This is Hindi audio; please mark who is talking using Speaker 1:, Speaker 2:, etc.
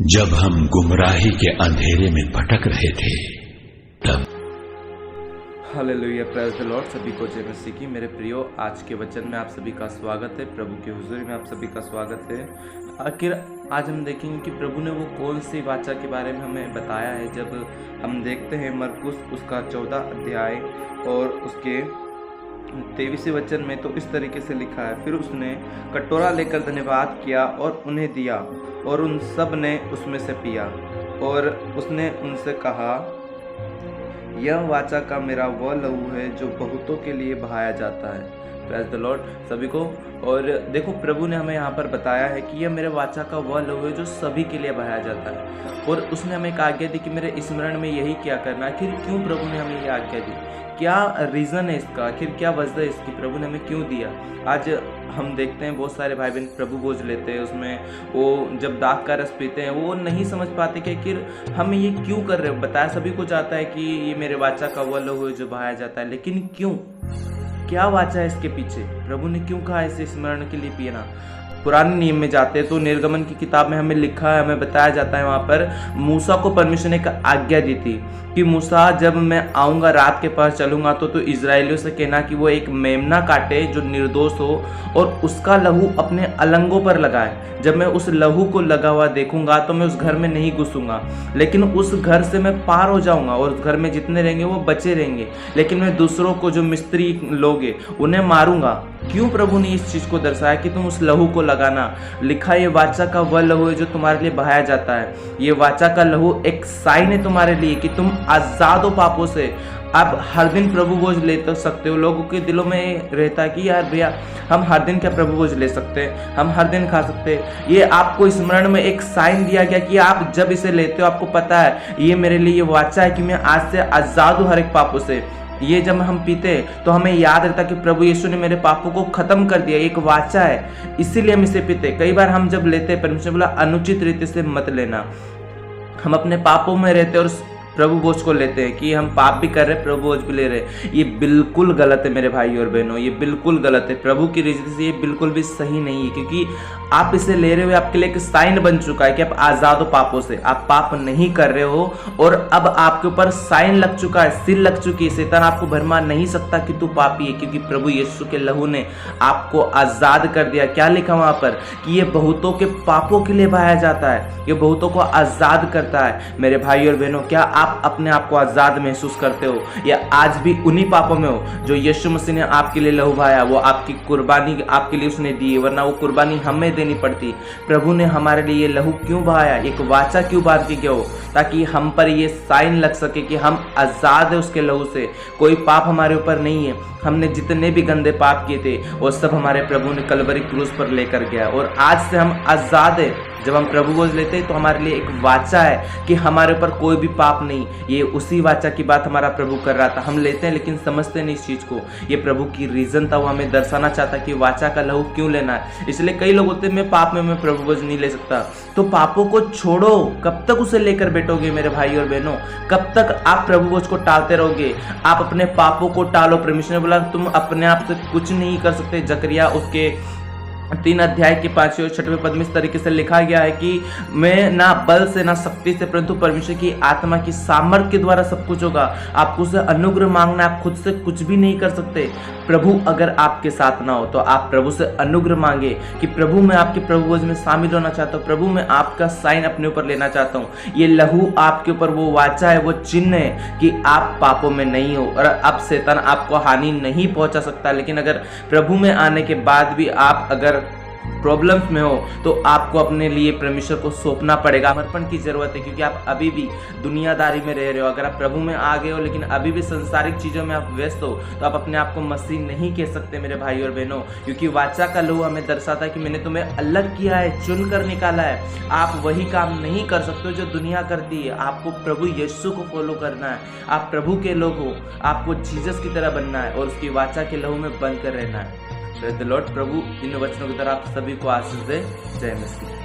Speaker 1: जब हम गुमराही के अंधेरे में भटक रहे थे तब।
Speaker 2: Hallelujah, praise the Lord. सभी को जय मसीह की। मेरे प्रियो, आज के वचन में आप सभी का स्वागत है। प्रभु की हुजूरी में आप सभी का स्वागत है। आखिर आज हम देखेंगे कि प्रभु ने वो कौन सी वाचा के बारे में हमें बताया है। जब हम देखते हैं मरकुस उसका 14 अध्याय और उसके 23वें वचन में, तो इस तरीके से लिखा है, फिर उसने कटोरा लेकर धन्यवाद किया और उन्हें दिया और उन सब ने उसमें से पिया। और उसने उनसे कहा, यह वाचा का मेरा वह लहू है जो बहुतों के लिए बहाया जाता है। प्रेज़ द लॉर्ड सभी को। और देखो, प्रभु ने हमें यहाँ पर बताया है कि यह मेरे वाचा का वह लहू है जो सभी के लिए बहाया जाता है। और उसने हमें एक आज्ञा दी कि मेरे स्मरण में यही क्या करना। आखिर क्यों प्रभु ने हमें यह आज्ञा दी, क्या रीज़न है इसका, आखिर क्या वजह है इसकी, प्रभु ने हमें क्यों दिया। आज हम देखते हैं बहुत सारे भाई बहन प्रभु भोज लेते हैं, उसमें वो जब दाख का रस पीते हैं वो नहीं समझ पाते कि आखिर हम ये क्यों कर रहे हो। बताया सभी को जाता है कि ये मेरे वाचा का वह लहू है जो बहाया जाता है, लेकिन क्यों, क्या वाचा है इसके पीछे, प्रभु ने क्यों कहा इसे स्मरण के लिए पीना। पुराने नियम में जाते हैं तो निर्गमन की किताब में हमें लिखा है, हमें बताया जाता है, वहाँ पर मूसा को परमेश्वर ने एक आज्ञा दी थी कि मूसा, जब मैं आऊँगा रात के पास चलूँगा तो इजराइलियों से कहना कि वो एक मेमना काटे जो निर्दोष हो और उसका लहू अपने अलंगों पर लगाए। जब मैं उस लहू को लगा हुआ देखूंगा तो मैं उस घर में नहीं घुसूंगा, लेकिन उस घर से मैं पार हो जाऊंगा और उस घर में जितने रहेंगे वो बचे रहेंगे, लेकिन मैं दूसरों को जो मिस्त्री लोग हैं उन्हें मारूंगा। क्यों प्रभु ने इस चीज़ को दर्शाया कि तुम उस लहू को लगाना। लिखा, ये वाचा का वह लहू है जो तुम्हारे लिए बहाया जाता है। ये वाचा का लहू एक साइन है तुम्हारे लिए कि तुम आज़ाद हो पापों से। आप हर दिन प्रभु भोज ले तो सकते हो। लोगों के दिलों में रहता है कि यार भैया, हम हर दिन क्या प्रभु भोज ले सकते हैं, हम हर दिन खा सकते हैं। ये आपको स्मरण में एक साइन दिया गया कि आप जब इसे लेते हो आपको पता है ये मेरे लिए ये वाचा है कि मैं आज से आज़ाद हूँ हर एक पापों से। ये जब हम पीते हैं तो हमें याद रहता है कि प्रभु यीशु ने मेरे पापों को खत्म कर दिया, एक वाचा है, इसीलिए हम इसे पीते। कई बार हम जब लेते हैं, परमेश्वर बोला अनुचित रीति से मत लेना। हम अपने पापों में रहते और प्रभु भोज को लेते हैं कि हम पाप भी कर रहे हैं, प्रभु भोज भी ले रहे हैं। ये बिल्कुल गलत है मेरे भाई और बहनों, ये बिल्कुल गलत है। प्रभु की रीति से ये बिल्कुल भी सही नहीं है, क्योंकि आप इसे ले रहे हो, आपके लिए एक साइन बन चुका है कि आप आज़ाद हो पापों से, आप पाप नहीं कर रहे हो और अब आपके ऊपर साइन लग चुका है, सील लग चुकी है। शैतान आपको भरमा नहीं सकता कि तू पापी है, क्योंकि प्रभु यीशु के लहू ने आपको आज़ाद कर दिया। क्या लिखा वहाँ पर कि ये बहुतों के पापों के लिए बहाया जाता है, ये बहुतों को आज़ाद करता है। मेरे भाई और बहनों, क्या आप अपने आप को आज़ाद महसूस करते हो, या आज भी उन्हीं पापों में हो जो यीशु मसीह ने आपके लिए लहू बहाया, वो आपकी कुर्बानी आपके लिए उसने दी है, वरना वो कुर्बानी हमें देनी पड़ती। प्रभु ने हमारे लिए ये लहू क्यों बहाया, एक वाचा क्यों बांध के गया हो, ताकि हम पर ये साइन लग सके कि हम आज़ाद है उसके लहू से। कोई पाप हमारे ऊपर नहीं है। हमने जितने भी गंदे पाप किए थे वो सब हमारे प्रभु ने कलवरी क्रूस पर लेकर गया और आज से हम आज़ाद है। जब हम प्रभु भोज लेते हैं तो हमारे लिए एक वाचा है कि हमारे ऊपर कोई भी पाप नहीं। ये उसी वाचा की बात हमारा प्रभु कर रहा था। हम लेते हैं लेकिन समझते नहीं इस चीज़ को। ये प्रभु की रीज़न था, वो हमें दर्शाना चाहता कि वाचा का लहू क्यों लेना है। इसलिए कई लोग होते हैं, मैं पाप में मैं प्रभु भोज नहीं ले सकता। तो पापों को छोड़ो, कब तक उसे लेकर बैठोगे मेरे भाई और बहनों, कब तक आप प्रभु भोज को टालते रहोगे। आप अपने पापों को टालो। परमेश्वर ने बोला तुम अपने आप से कुछ नहीं कर सकते। जकरिया उसके 3 अध्याय के 5वें और 6वें पद में इस तरीके से लिखा गया है कि मैं ना बल से ना शक्ति से, परंतु परमेश्वर की आत्मा की सामर्थ्य के द्वारा सब कुछ होगा। आपको उसे अनुग्रह मांगना, आप खुद से कुछ भी नहीं कर सकते। प्रभु अगर आपके साथ ना हो तो आप प्रभु से अनुग्रह मांगे कि प्रभु मैं आपके प्रभु भोज में शामिल होना चाहता हूँ, प्रभु मैं आपका साइन अपने ऊपर लेना चाहता हूँ। ये लहू आपके ऊपर वो वाचा है, वो चिन्ह है कि आप पापों में नहीं हो और अब शैतान आपको हानि नहीं पहुंचा सकता। लेकिन अगर प्रभु में आने के बाद भी आप अगर प्रॉब्लम्स में हो तो आपको अपने लिए परमेश्वर को सौंपना पड़ेगा। समर्पण की जरूरत है, क्योंकि आप अभी भी दुनियादारी में रह रहे हो। अगर आप प्रभु में आ गए हो लेकिन अभी भी संसारिक चीज़ों में आप व्यस्त हो तो आप अपने आप को मसीह नहीं कह सकते मेरे भाई और बहनों, क्योंकि वाचा का लहू हमें दर्शाता है कि मैंने तुम्हें अलग किया है, चुन कर निकाला है। आप वही काम नहीं कर सकते जो दुनिया करती है। आपको प्रभु यीशु को फॉलो करना है। आप प्रभु के लोग हो, आपको जीसस की तरह बनना है और उसकी वाचा के लहू में बंद कर रहना है। Praise the lord. प्रभु इन वचनों की तरह आप सभी को आशीष दे। जय मसीह।